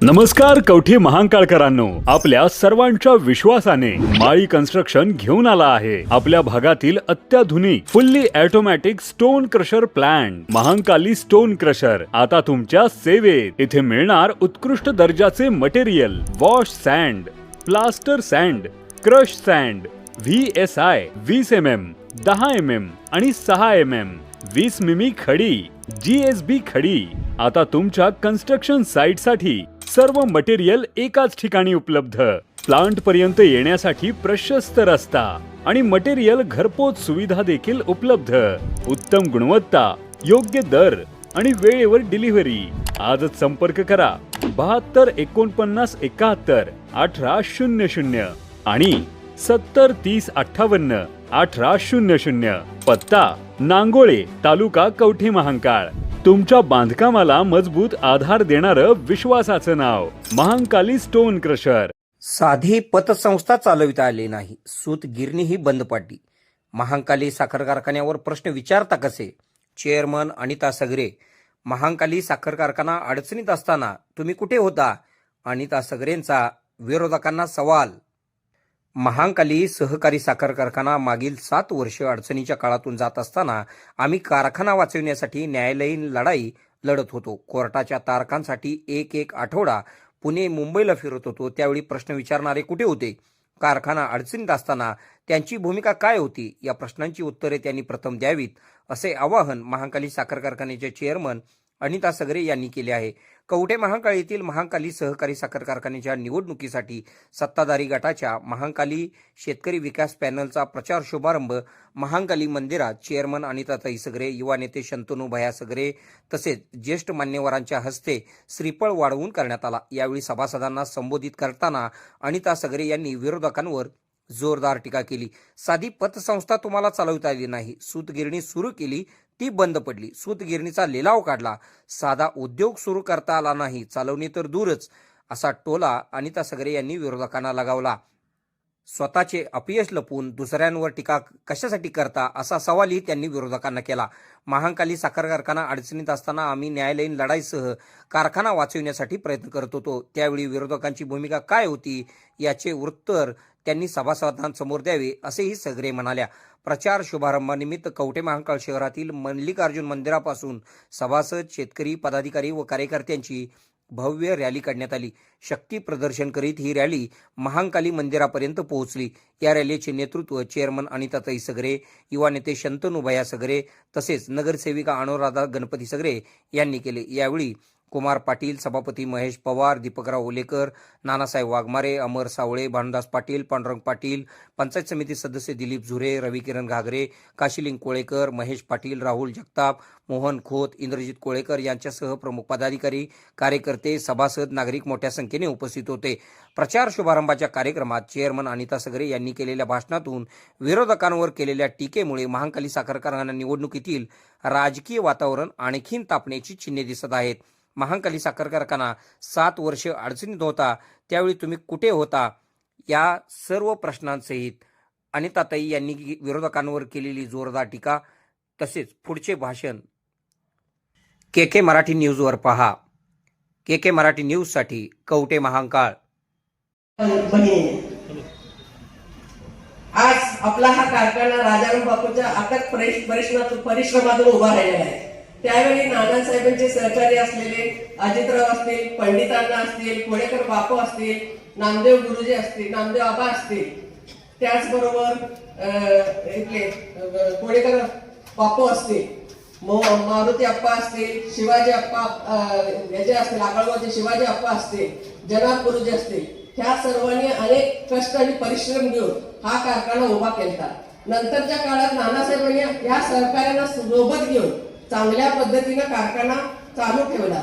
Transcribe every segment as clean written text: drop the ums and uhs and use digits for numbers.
नमस्कार कवठे महांकाळकरांनो, आपल्या सर्वांच्या विश्वासाने माळी कन्स्ट्रक्शन घेऊन आला आहे आपल्या भागातील अत्याधुनिक fully automatic stone crusher plant Mahankali stone crusher आता तुमच्या सेवेत। इथे मिळणार उत्कृष्ट दर्जाचे material, wash sand, plaster sand, crush sand, VSI 20 mm, 10 mm आणि 6 mm, 20 मिमी खडी, GSB खडी। आता तुमच्या कन्स्ट्रक्शन साइट साठी सर्व मटेरियल एकाच ठिकाणी उपलब्ध। प्लांट पर्यंत येण्यासाठी प्रशस्त रस्ता आणि मटेरियल घरपोच सुविधा देखील उपलब्ध। उत्तम गुणवत्ता, योग्य दर आणि वेळेवर डिलिव्हरी। आजच संपर्क करा 72 49 71 18 00 आणि 70 30 58 18 00। पत्ता नांगोळे, तालुका कवठे महांकाळ। तुमच्या बांधकामाला मजबूत आधार देणारं विश्वासाचं नाव महांकाली स्टोन क्रशर। साधी पतसंस्था चालविता आली नाही, सूत गिरणीही बंद पडली। महांकाली साखर कारखान्यावर प्रश्न विचारता कसे? चेअरमन अनिता सगरे। महांकाली साखर कारखाना अडचणीत असताना तुम्ही कुठे होता? अनिता सगरेंचा विरोधकांना सवाल। महांकाली सहकारी साखर कारखाना मागील 7 वर्ष अडचणीच्या काळातून जात असताना आम्ही कारखाना वाचविण्यासाठी न्यायालयीन लढाई लढत होतो। कोर्टाच्या तारखांसाठी एक आठवडा पुणे मुंबईला फिरत होतो। त्यावेळी प्रश्न विचारणारे कुठे होते? कारखाना अडचणीत असताना त्यांची भूमिका काय होती? या प्रश्नांची उत्तरे त्यांनी प्रथम द्यावीत, असे आवाहन महांकाली साखर कारखान्याचे चेअरमन अनिता सगरे यांनी केले आहे। कवठे महांकाळ येथील महांकाली सहकारी साखर कारखान्याच्या निवडणुकीसाठी सत्ताधारी गटाच्या महांकाली शेतकरी विकास पॅनलचा प्रचार शुभारंभ महांकाली मंदिरात चेअरमन अनिताताई सगरे, युवा नेते शंतनू भैया सगरे तसेच ज्येष्ठ मान्यवरांच्या हस्ते श्रीफळ वाढवून करण्यात आला। यावेळी सभासदांना संबोधित करताना अनिता सगरे यांनी विरोधकांवर जोरदार टीका केली। साधी पतसंस्था तुम्हाला चालवता आली नाही, सूतगिरणी सुरू केली ती बंद पडली, सूतगिरणीचा लिलाव काढला, साधा उद्योग सुरू करता आला नाही, चालवणी तर दूरच, असा टोला अनिता सगरे यांनी विरोधकांना लगावला। स्वतःचे अपयश लपवून दुसऱ्यांवर टीका कशासाठी करता, असा सवालही त्यांनी विरोधकांना केला। महांकाली साखर कारखाना अडचणीत असताना आम्ही न्यायालयीन लढाईसह कारखाना वाचविण्यासाठी प्रयत्न करत होतो। त्यावेळी विरोधकांची भूमिका काय होती याचे उत्तर त्यांनी सभासदांसमोर द्यावे, असेही सगरे म्हणाल्या। प्रचार शुभारंभानिमित्त कवठे महांकाळ शहरातील मल्लिकार्जुन मंदिरापासून सभासद, शेतकरी, पदाधिकारी व कार्यकर्त्यांची भव्य रॅली काढण्यात आली। शक्ती प्रदर्शन करीत ही रॅली महांकाली मंदिरापर्यंत पोहोचली। या रॅलीचे नेतृत्व चेअरमन अनिताताई सगरे, युवा नेते शंतनू भैया सगरे तसेच नगरसेविका अनुराधा गणपती सगरे यांनी केले। यावेळी कुमार पाटील, सभापती महेश पवार, दीपकराव ओलेकर, नानासाहेब वाघमारे, अमर सावळे, भानुदास पाटील, पांडुरंग पाटील, पंचायत समिती सदस्य दिलीप झुरे, रविकिरण घागरे, काशीलिंग कोळेकर, महेश पाटील, राहुल जगताप, मोहन खोत, इंद्रजित कोळेकर यांच्यासह प्रमुख पदाधिकारी, कार्यकर्ते, सभासद, नागरिक मोठ्या संख्येने उपस्थित होते। प्रचार शुभारंभाच्या कार्यक्रमात चेअरमन अनिता सगरे यांनी केलेल्या भाषणातून विरोधकांवर केलेल्या टीकेमुळे महांकाली साखर कारखाना निवडणुकीतील राजकीय वातावरण आणखीन तापण्याची चिन्हे दिसत आहेत। महांकाली साखर कारखाना 7 वर्ष अडचणीत होता, त्यावेळी तुम्ही कुठे होता? या सर्व प्रश्नांसहित अनिताताई यांनी विरोधकांवर केलेली जोरदार टीका तसेच पुढचे भाषण KK मराठी न्यूजवर पहा। KK मराठी न्यूजसाठी कवठे महांकाळ। आज आपला हा कारखाना राजाराम बापूच्या अथक परिश्रमातून उभा राहिलेला आहे। त्यावेळी नानासाहेबांचे सहकारी असलेले अजितराव असतील, पंडितांना असतील, कोळेकर बापू असतील, नामदेव गुरुजी असतील, नामदेव आबा असतील, त्याचबरोबर इथले कोळेकर बापू असतील, मारुती अप्पा असतील, शिवाजी अप्पा याचे असतील, आगळवाचे शिवाजी अप्पा असतील, जनाब गुरुजी असतील, ह्या सर्वांनी अनेक कष्ट आणि परिश्रम घेऊन हा कारखाना उभा केला। नंतरच्या काळात नानासाहेबांनी या सहकार्यांना सोबत घेऊन चांगल्या पद्धतीने कारखाना चालू ठेवला।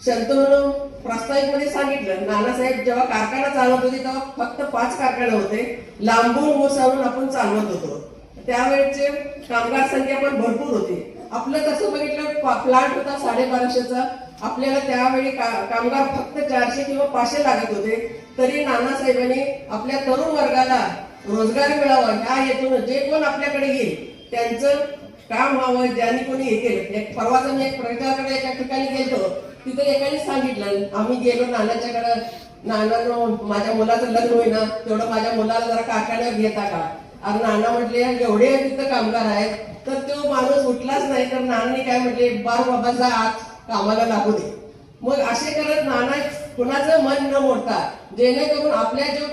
शंतनूनं प्रास्ताविकमध्ये सांगितलं, नानासाहेब जेव्हा कारखाना चालवत होते तेव्हा फक्त 5 कारखाने होते, लांबून ऊस आणून आपण चालवत होतो। त्यावेळेचे कामगार संख्या पण भरपूर होती। आपलं तसं बघितलं प्लांट होता 1250चा, आपल्याला त्यावेळी कामगार फक्त 400 किंवा 500 लागत होते। तरी नानासाहेबांनी आपल्या तरुण वर्गाला रोजगार मिळावा ह्या हेतून जे कोण आपल्याकडे येईल त्यांचं काम व्हावं, ज्यांनी कोणी येतील। एक परवाचा मी एक प्रचाराकडे एका ठिकाणी गेलो तिथे एकाने सांगितलं, आम्ही गेलो नानाच्याकडं, नानानं माझ्या मुलाचं लग्न होईना, तेवढं माझ्या मुलाला जरा कारखान्यावर घेता का? आणि नाना म्हटले एवढे तिथं कामगार आहेत. तर तो माणूस उठलाच नाही. तर नानांनी काय म्हटले, बार बाबा जा आज कामाला लागू दे. मग असे करत नाना कुणाचं मन न मोडता, जेणेकरून आपल्या जो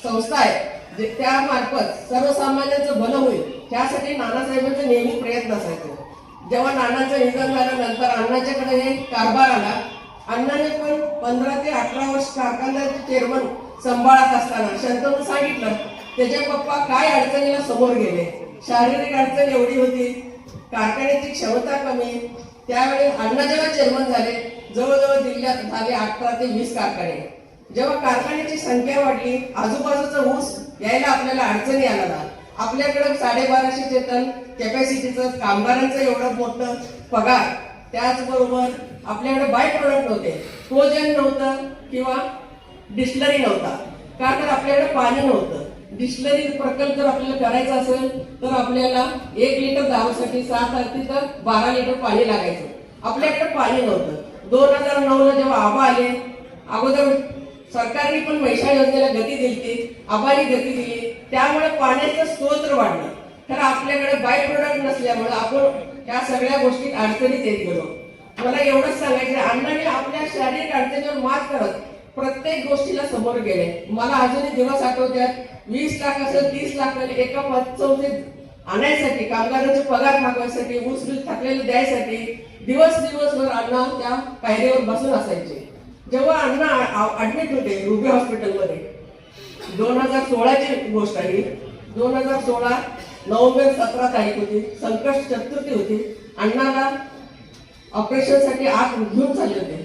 संस्था आहे त्या मार्फत सर्वसामान्यांचं भलं होईल, त्यासाठी नानासाहेबांचा नेहमी प्रयत्न असायचे. जेव्हा नानाचं निधन झाल्यानंतर अण्णाच्याकडे हे कारभार आला. अण्णाने पण 15 ते 18 वर्ष कारखान्याचे चेअरमन सांभाळत असताना शंतनू सांगितलं, त्याचे पप्पा काय अडचणीला समोर गेले. शारीरिक अडचण एवढी होती, कारखान्याची क्षमता कमी. त्यावेळी अण्णा जेव्हा चेअरमन झाले, जवळजवळ जिल्ह्यात झाले 18 ते 20 कारखाने. जेव्हा कारखान्याची संख्या वाढली, आजूबाजूचा ऊस यायला आपल्याला अडचणी आला. आपल्याकडे 1250 टन कॅपॅसिटीचं, कामगारांचं एवढं मोठं पगार, त्याचबरोबर आपल्याकडे बाय प्रोडक्ट नव्हते, कोजन नव्हतं किंवा डिस्लरी नव्हता. का तर आपल्याकडे पाणी नव्हतं. डिस्लरी प्रकल्प जर आपल्याला करायचा असेल तर आपल्याला 1 लिटर दारूसाठी 7 तर 12 लिटर पाणी लागायचं. आपल्याकडे पाणी नव्हतं. 2009ला जेव्हा आबा आले, अगोदर सरकारने पण मैशाळ योजनेला गती दिली, आबाने गती दिली, त्यामुळे पाण्याचं स्तोत्र वाढलं. तर आपल्याकडे बाय प्रोडक्ट नसल्यामुळे आपण या सगळ्या गोष्टी अडचणीत येत गेलो. मला एवढंच सांगायचं, अण्णाने आपल्या शारीरिक अडचणीवर मात करत प्रत्येक गोष्टीला समोर गेले. मला अजूनही दिवस आठवतात, 20 लाख असेल 30 लाख एका पतसंस्थेत आणायसाठी, कामगारांचे पगार मागवायसाठी, ऊस बिल थकलेले द्यायसाठी दिवसभर अण्णा त्या पायरीवर बसून असायचे. जेव्हा अण्णा ऍडमिट होते रुबी हॉस्पिटलमध्ये, 2016ची गोष्ट आहे. 2016 नोव्हेंबर 17 तारीख होती, संकष्ट चतुर्थी होती. अण्णाला ऑपरेशनसाठी आत घेऊन चालले होते.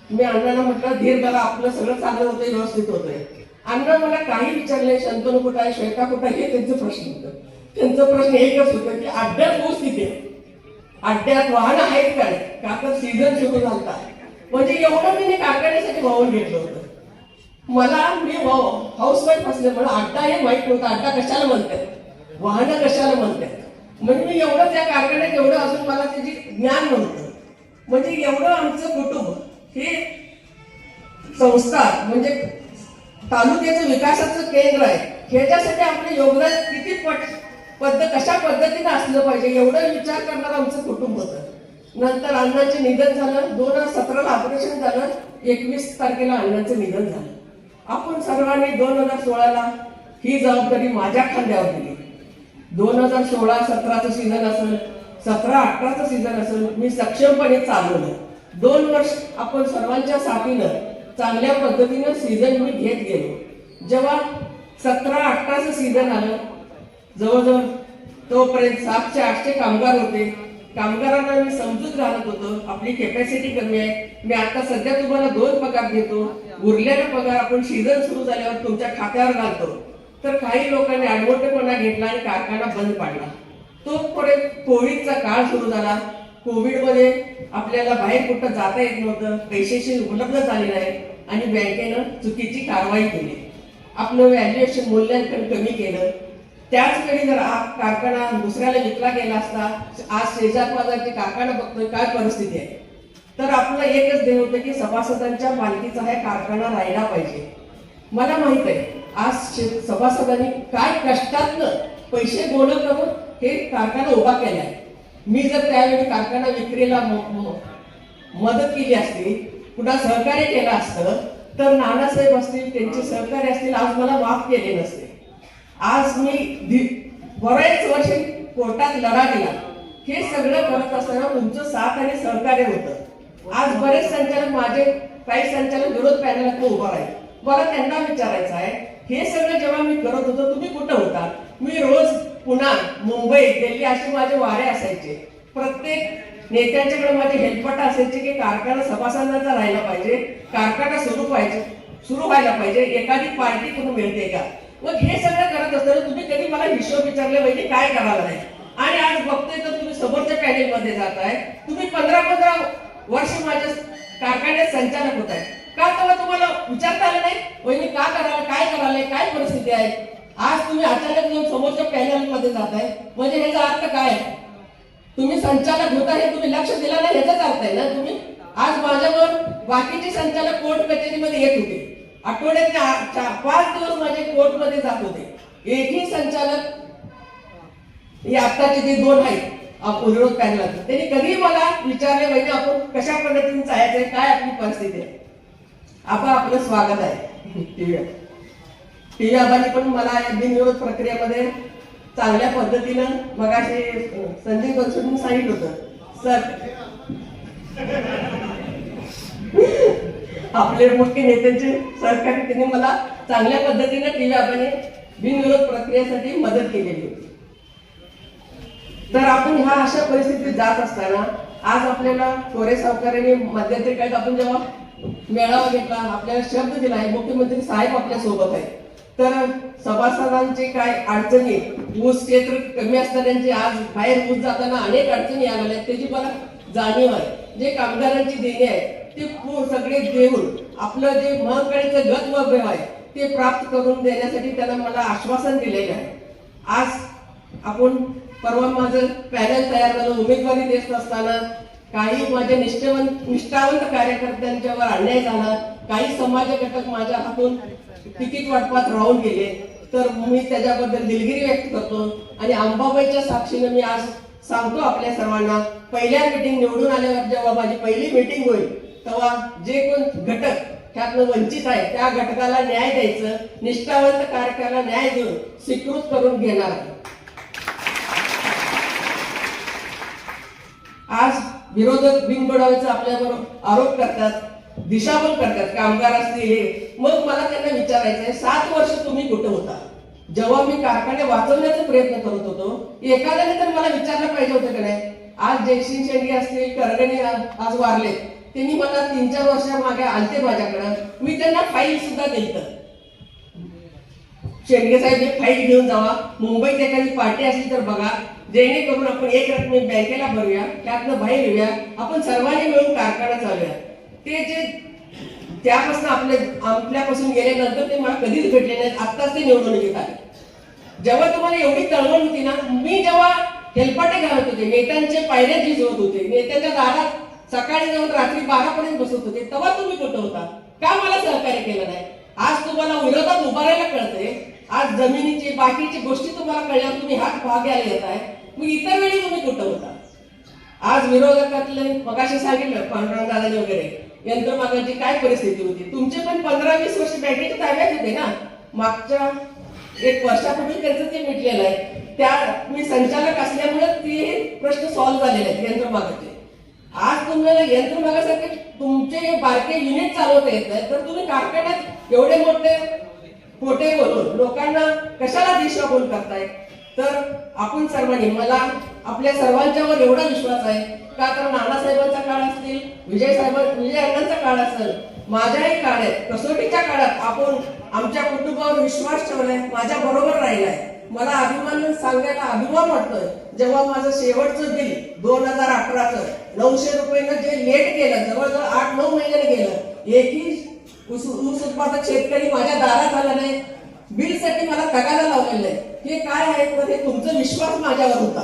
मी अण्णांना म्हटलं, धीर धरा, आपलं सगळं चांगलं होतंय, व्यवस्थित होतंय. अण्णा मला काही विचारले, शंतनू कुठं आहे, श्वेता कुठं आहे, हे त्यांचं प्रश्न होतं. त्यांचं प्रश्न एकच होतं की अड्ड्यात ऊस किती आहे, अड्ड्यात वाहनं आहेत काय, का तर सीझन सुरू झाला. म्हणजे एवढं मी कारखान्यासाठी वाहून घेतलं होतं. मी हाऊसवाईफ असल्यामुळे अड्डा हे माहीत नव्हतं. अड्डा कशाला म्हणतात, वाहनं कशाला म्हणतात. म्हणजे मी एवढं त्या कारखान्यात एवढं अजून मला त्याची ज्ञान नव्हतं. म्हणजे एवढं आमचं कुटुंब हे संस्था म्हणजे तालुक्याचं विकासाचं केंद्र आहे. ह्याच्यासाठी आपलं योगदान किती कशा पद्धतीने असलं पाहिजे एवढं विचार करणारं आमचं कुटुंब होतं. नंतर अण्णांचे निधन झालं. 2017ला ऑपरेशन झालं, 21 तारखेला अण्णांचं निधन झालं. आपण सर्वांनी 2016ला ही जबाबदारी माझ्या खांद्यावर दिली. 2016-17चं सीझन असेल, 17-18चं सीझन असेल, मी सक्षमपणे चालवलं. 2 वर्ष आपण सर्वांच्या साथीनं चांगल्या पद्धतीनं सीझन मी घेत गेलो. जेव्हा 17-18चं सीझन आलं, जवळजवळ तोपर्यंत 700-800 कामगार होते. कामगारांना मी समजूत घालत होतो, आपली कॅपॅसिटी कमी आहे. मी आता सध्या तुम्हाला 2 पगार देतो, उरलेला पगार आपण सीझन सुरू झाल्यावर तुमच्या खात्यावर घालतो. तर काही लोकांनी आडमोठेपणा घेतला आणि कारखाना बंद पाडला. तोपर्यंत कोविडचा काळ सुरू झाला. कोविडमध्ये आपल्याला बाहेर कुठं जाता येत नव्हतं, पैशाची उपलब्ध झाली नाही आणि बँकेनं चुकीची कारवाई केली. आपलं व्हॅल्युएशन मूल्यांकन कमी केलं. त्याच वेळी जर कारखाना दुसऱ्याला विकला गेला असता, आज शेजारपाजारचे कारखाना बघतोय काय परिस्थिती आहे. तर आपलं एकच ध्येय होतं की सभासदांच्या मालकीचा हा कारखाना राहिला पाहिजे. मला माहित आहे आज सभासदांनी काय कष्टातनं पैसे गोळा करून हे कारखाना उभा केलाय. मी जर त्यावेळी कारखाना विक्रीला मदत केली असती, कुठं सहकार्य केलं असतं, तर नानासाहेब असतील, त्यांचे सहकारी असतील, आज मला माफ केले नसते. आज मी बरेच वर्ष कोर्टात लढा दिला. हे सगळं करत असताना तुमचं साथ आणि सहकार्य होतं. आज बरेच संचालक, माझे काही संचालक विरोध पॅनलात उभा आहे. मला त्यांना विचारायचं आहे, हे सगळं जेव्हा मी करत होतो तुम्ही कुठं होता? मी रोज पुणे, मुंबई, दिल्ली असे माझे वारे असायचे. प्रत्येक नेत्यांच्याकडे माझे हेल्पपट असायचे की कारखाना सभासदांचा राहिला पाहिजे, कारखाना सुरू व्हायला पाहिजे, एखादी पार्टी तुम्ही मिळते का. मग हे सगळं करत असताना तुम्ही कधी मला हिशोब विचारले पाहिजे काय करायला नाही. आणि आज बघतोय तर तुम्ही समोरच्या पॅनेलमध्ये जाताय. तुम्ही 15 वर्ष माझ्या कारखान्यात संचालक होत आहे. का तेव्हा तुम्हाला विचारता आलं नाही वहिनी का करायला, काय करायला, काय परिस्थिती आहे. आज तुम्ही अचानक येऊन समोरच्या पॅनेलमध्ये जाताय, म्हणजे ह्याचा अर्थ काय? तुम्ही संचालक होता हे तुम्ही लक्ष दिला नाही ह्याचाच अर्थ आहे ना. तुम्ही आज माझ्यावर बाकीचे संचालक कोर्ट कचेरीमध्ये येत होते, आठवड्यातले 5 दिवस माझे कोर्टमध्ये जात होते. एकही संचालक हे आत्ताचे जे 2 आहेत विरोध पॅनल, त्यांनी कधी मला विचारले वहिनी आपण कशा पद्धतीने जायचंय, काय आपली परिस्थिती आहे. आपा आपलं स्वागत आहे. टीव्ही आबांनी पण मला या बिनविरोध प्रक्रियेमध्ये चांगल्या पद्धतीनं मगाशी संजय बनसोडनी सांगितलं होतं. सर आपले मुख्य नेत्यांचे सहकारी त्यांनी मला चांगल्या पद्धतीनं टीव्ही आबाने बिनविरोध प्रक्रियेसाठी मदत केलेली होती. तर आपण ह्या अशा परिस्थितीत जात असताना आज आपल्याला कोरे सावकारांनी मध्यंतरी काळात आपण जेव्हा मेळावा घेतला, आपल्याला शब्द दिला आहे, मुख्यमंत्री साहेब आपल्या सोबत आहेत. तर सभासदांचे काय अडचणी, ऊस क्षेत्र कमी असणाऱ्यांचे आज बाहेर ऊस जाताना अनेक अडचणी आलेल्या आहेत, त्याची मला जाणीव आहे. जे कामगारांची देणे आहे ते सगळे देऊन आपलं जे महाकाळीचं गत व व्यय आहे ते प्राप्त करून देण्यासाठी त्यांना मला आश्वासन दिलेले आहे. आज आपण परवा माझं पॅनल तयार झालं, उमेदवारी देत असताना काही माझ्या निष्ठावंत कार्यकर्त्यांच्यावर अन्याय झाला, काही समाज घटक माझ्या हातून तिकीट वाटपात राहून गेले, तर मी त्याच्याबद्दल दिलगिरी व्यक्त करतो. आणि अंबाबाईच्या साक्षीने मी आज सांगतो आपल्या सर्वांना, पहिल्या मीटिंग निवडून आल्यावर जेव्हा माझी पहिली मीटिंग होईल तेव्हा जे कोण घटक त्यातनं वंचित आहे त्या घटकाला न्याय द्यायचं, निष्ठावंत कार्यकर्त्याला न्याय देऊन स्वीकृत करून घेणार आहे. आज विरोधक बिनबुडावाचा आपल्यावर आरोप करतात, दिशाभूल करतात, कामगार असतील हे. मग मला त्यांना विचारायचंय, 7 वर्ष तुम्ही कुठे होता? जेव्हा मी कारखाने वाचवण्याचा प्रयत्न करत होतो, एखाद्याने तर मला विचारलं पाहिजे होतं की नाही. आज जयसिंग शेंडगे असतील, करगणे आज वारले, त्यांनी मला 3-4 वर्षामागे आलते माझ्याकडं, मी त्यांना फाईल सुद्धा दिलं. शेंडगे साहेब एक फाईल घेऊन जावा, मुंबईत एखादी पार्टी असली तर बघा, जेणेकरून आपण एक रकमी बँकेला भरूया, त्यातनं बाहेर येऊया, आपण सर्वांनी मिळून कारखाना चालूया. ते जे त्यापासून आपल्यापासून गेल्यानंतर ते मला कधीच भेटले नाहीत. आत्ताच ते निवडून येत आले. जेव्हा तुम्हाला एवढी तळमळ होती ना, मी जेव्हा हेलपाटे घालत होते, नेत्यांचे पायऱ्या झिजवत होते, नेत्यांच्या दारात सकाळी जाऊन रात्री 12 पर्यंत बसत होते, तेव्हा तुम्ही कुठं होता? का मला सहकार्य केलं नाही? आज तुम्हाला विरोधात उभारायला कळतंय, आज जमिनीची बाकीची गोष्टी तुम्हाला कळल्यावर तुम्ही हात भाग घ्यायला येत आहे, मग इतर वेळी तुम्ही कुठं होता? आज विरोधकातले मगाशी सांगितलं पांडुरंग दादाने वगैरे यंत्रमागाची काय परिस्थिती होती. तुमचे पण 15-20 वर्ष बँकेच्या ताब्यात होते ना. मागच्या 1 वर्षापूर्वी त्यांचं ते मिटलेलं आहे. त्या मी संचालक असल्यामुळे ते प्रश्न सॉल्व्ह झालेले आहेत यंत्रमागाचे. आज तुम्हाला यंत्रमागासाठी तुमचे बारके युनिट चालवता येत नाही, तर तुम्ही कारखान्यात एवढे मोठे खोटे बोलून लोकांना कशाला दिशाभूल करताय? तर आपण सर्वांनी, मला आपल्या सर्वांच्यावर एवढा विश्वास आहे का, तर नानासाहेबांचा काळ असतील, विजय अण्णांचा काळ असेल, माझ्याही काळात कसोटीच्या काळात आपण आमच्या कुटुंबावर विश्वास ठेवलाय, माझ्या बरोबर राहिलाय. मला अभिमान सांगायला अभिमान वाटतोय, जेव्हा माझं शेवटचं बिल 2018चं 900 रुपयानं जे लेट केलं, जवळजवळ 8-9 महिन्याने गेलं, एकही ऊस उत्पादक शेतकरी माझ्या दारात आला नाही, बिलसाठी मला तगादा लावलेलं आहे. हे काय आहे? तर हे तुमचा विश्वास माझ्यावर होता.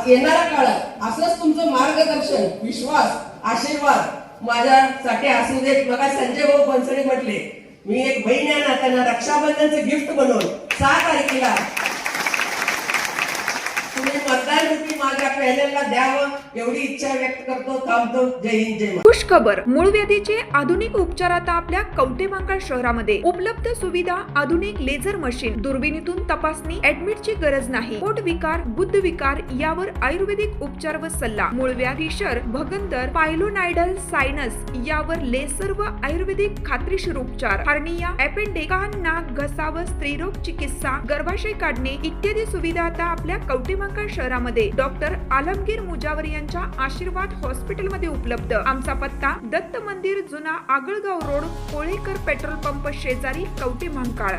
येणाऱ्या काळात असंच तुमचं मार्गदर्शन, विश्वास, आशीर्वाद माझ्यासाठी असू देत. बघा, संजय भाऊ बनसोडे म्हटले, मी एक बहीण या नात्यानं रक्षाबंधनचं गिफ्ट बनवून 6 तारखेला तुम्ही मतदान रूपी माझ्या पॅनलला द्यावं एवढी इच्छा व्यक्त करतो. थांबतो. जय हिंद, जय महाराष्ट्र. खुश खबर, मूळव्याधीचे आधुनिक उपचार आता आपल्या कवठेमहांकाळ शहरामध्ये उपलब्ध. सुविधा, आधुनिक लेझर मशीन, दुर्बिणीतून तपासणी, ऍडमिटची गरज नाही. पोट विकार, गुद्ध विकार यावर आयुर्वेदिक उपचार व सल्ला. मूळव्याधी, शर, भगंदर, पायलोनायडल, सायनस यावर लेसर व आयुर्वेदिक खात्रीशीर उपचार. हार्निया, अपेंडिक्स, कान, नाक, घसा व स्त्रीरोग चिकित्सा, गर्भाशय काढणे इत्यादी सुविधा आता आपल्या कवठेमहांकाळ शहरामध्ये डॉक्टर आलमगीर मुजावर यांच्या आशीर्वाद हॉस्पिटलमध्ये उपलब्ध. आमचा पत्ता दत्त मंदिर, जुना Agalgaon road, Kolekar petrol pump शेजारी, कवठेमहांकाळ.